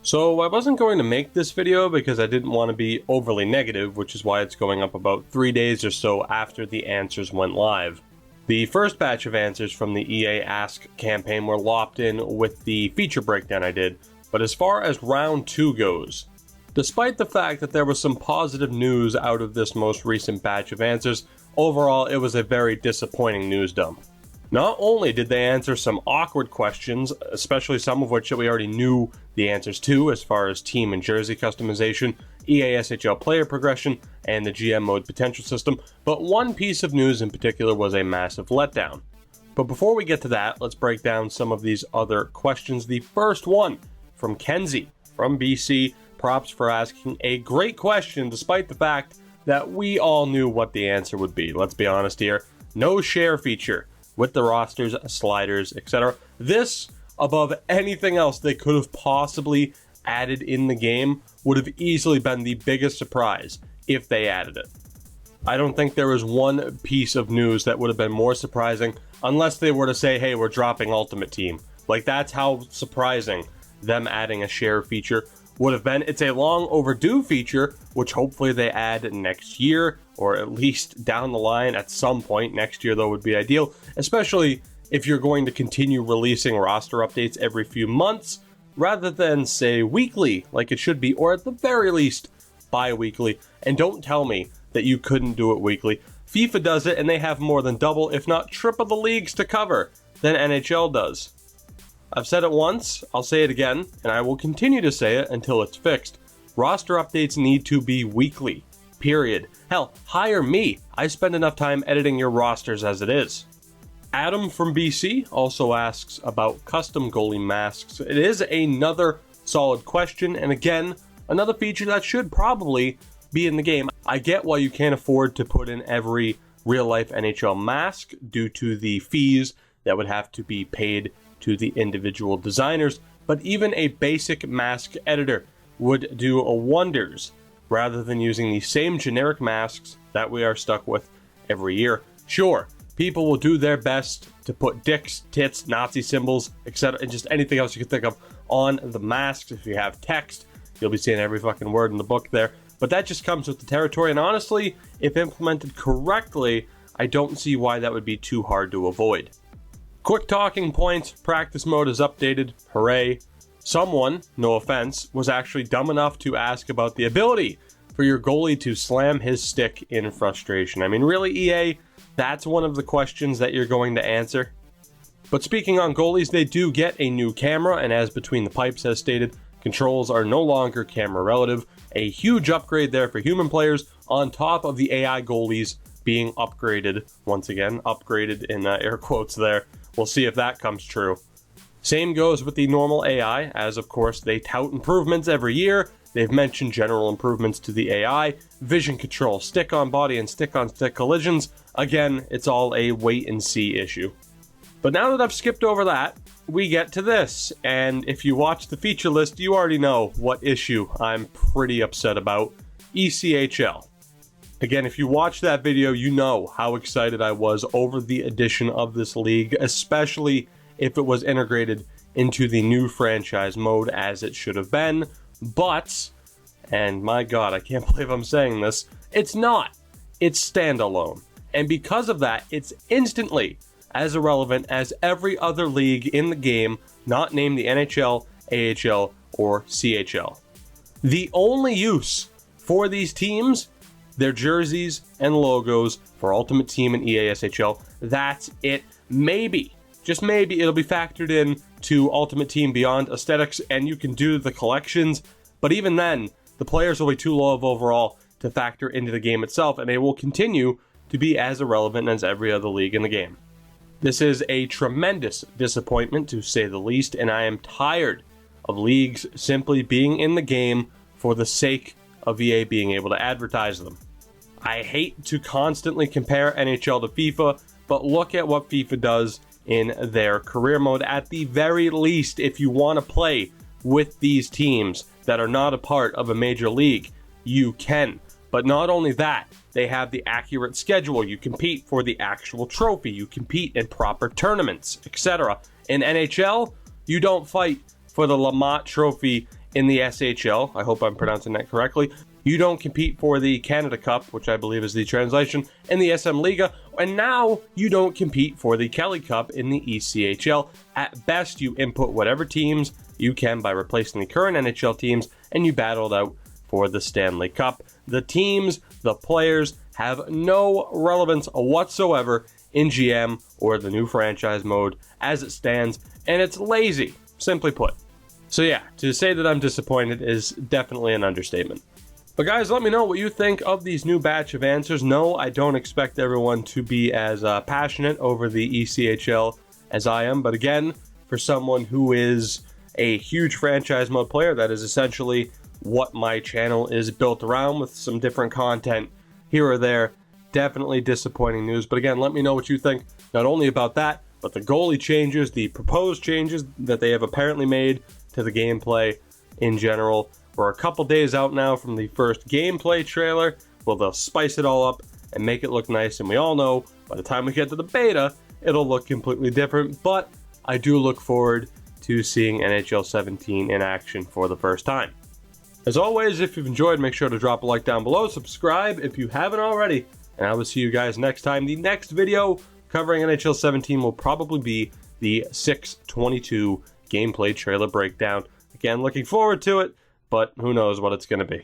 So I wasn't going to make this video because I didn't want to be overly negative, which is why it's going up about 3 days or so after the answers went live. The first batch of answers from the EA Ask campaign were lopped in with the feature breakdown I did, but as far as round 2 goes, despite the fact that there was some positive news out of this most recent batch of answers, overall it was a very disappointing news dump. Not only did they answer some awkward questions, especially some of which we already knew the answers to, as far as team and jersey customization, EASHL player progression, and the GM mode potential system, but one piece of news in particular was a massive letdown. But before we get to that, let's break down some of these other questions. The first one from Kenzie from BC. Props for asking a great question despite the fact that we all knew what the answer would be. Let's be honest here. No share feature with the rosters, sliders, etc. This, above anything else they could have possibly added in the game, would have easily been the biggest surprise if they added it. I don't think there was one piece of news that would have been more surprising unless they were to say, hey, we're dropping Ultimate Team. Like, that's how surprising them adding a share feature would have been. It's a long overdue feature, which hopefully they add next year, or at least down the line at some point. Next year, though, would be ideal, especially if you're going to continue releasing roster updates every few months, rather than, say, weekly, like it should be, or at the very least, bi-weekly. And don't tell me that you couldn't do it weekly. FIFA does it, and they have more than double, if not triple the leagues to cover than NHL does. I've said it once, I'll say it again, and I will continue to say it until it's fixed. Roster updates need to be weekly. Period. Hell, hire me. I spend enough time editing your rosters as it is. Adam from BC also asks about custom goalie masks. It is another solid question, and again, another feature that should probably be in the game. I get why you can't afford to put in every real-life NHL mask due to the fees that would have to be paid to the individual designers, but even a basic mask editor would do wonders rather than using the same generic masks that we are stuck with every year. Sure, people will do their best to put dicks, tits, Nazi symbols, etc., and just anything else you can think of on the masks. If you have text, you'll be seeing every fucking word in the book there, but that just comes with the territory, and honestly, if implemented correctly, I don't see why that would be too hard to avoid. Quick talking points, practice mode is updated, hooray. Someone, no offense, was actually dumb enough to ask about the ability for your goalie to slam his stick in frustration. I mean, really, EA, that's one of the questions that you're going to answer. But speaking on goalies, they do get a new camera, and as Between the Pipes has stated, controls are no longer camera relative. A huge upgrade there for human players on top of the AI goalies being upgraded. Once again, upgraded in air quotes there. We'll see if that comes true. Same goes with the normal AI, as of course they tout improvements every year. They've mentioned general improvements to the AI, vision control, stick-on body and stick-on-stick collisions. Again, it's all a wait-and-see issue. But now that I've skipped over that, we get to this. And if you watch the feature list, you already know what issue I'm pretty upset about. ECHL. Again, if you watch that video, you know how excited I was over the addition of this league, especially if it was integrated into the new franchise mode as it should have been. But, and my god, I can't believe I'm saying this, it's not. It's standalone. And because of that, it's instantly as irrelevant as every other league in the game, not named the NHL, AHL, or CHL. The only use for these teams, their jerseys and logos for Ultimate Team and EASHL, that's it. Maybe, just maybe, it'll be factored in to Ultimate Team Beyond Aesthetics, and you can do the collections, but even then, the players will be too low of overall to factor into the game itself, and they will continue to be as irrelevant as every other league in the game. This is a tremendous disappointment, to say the least, and I am tired of leagues simply being in the game for the sake of EA being able to advertise them. I hate to constantly compare NHL to FIFA, but look at what FIFA does in their career mode. At the very least, if you want to play with these teams that are not a part of a major league, you can. But not only that, they have the accurate schedule. You compete for the actual trophy. You compete in proper tournaments, etc. In NHL, you don't fight for the Lamont Trophy in the SHL. I hope I'm pronouncing that correctly. You don't compete for the Canada Cup, which I believe is the translation, in the SM Liga, and now you don't compete for the Kelly Cup in the ECHL. At best, you input whatever teams you can by replacing the current NHL teams, and you battle it out for the Stanley Cup. The teams, the players, have no relevance whatsoever in GM or the new franchise mode as it stands, and it's lazy, simply put. So yeah, to say that I'm disappointed is definitely an understatement. But guys, let me know what you think of these new batch of answers. No, I don't expect everyone to be as passionate over the ECHL as I am. But again, for someone who is a huge franchise mode player, that is essentially what my channel is built around, with some different content here or there. Definitely disappointing news. But again, let me know what you think, not only about that, but the goalie changes, the proposed changes that they have apparently made to the gameplay in general. We're a couple days out now from the first gameplay trailer. Well, they'll spice it all up and make it look nice, and we all know by the time we get to the beta, it'll look completely different. But I do look forward to seeing NHL 17 in action for the first time. As always, if you've enjoyed, make sure to drop a like down below, subscribe if you haven't already, and I will see you guys next time. The next video covering NHL 17 will probably be the 6/22 gameplay trailer breakdown. Again, looking forward to it, but who knows what it's going to be.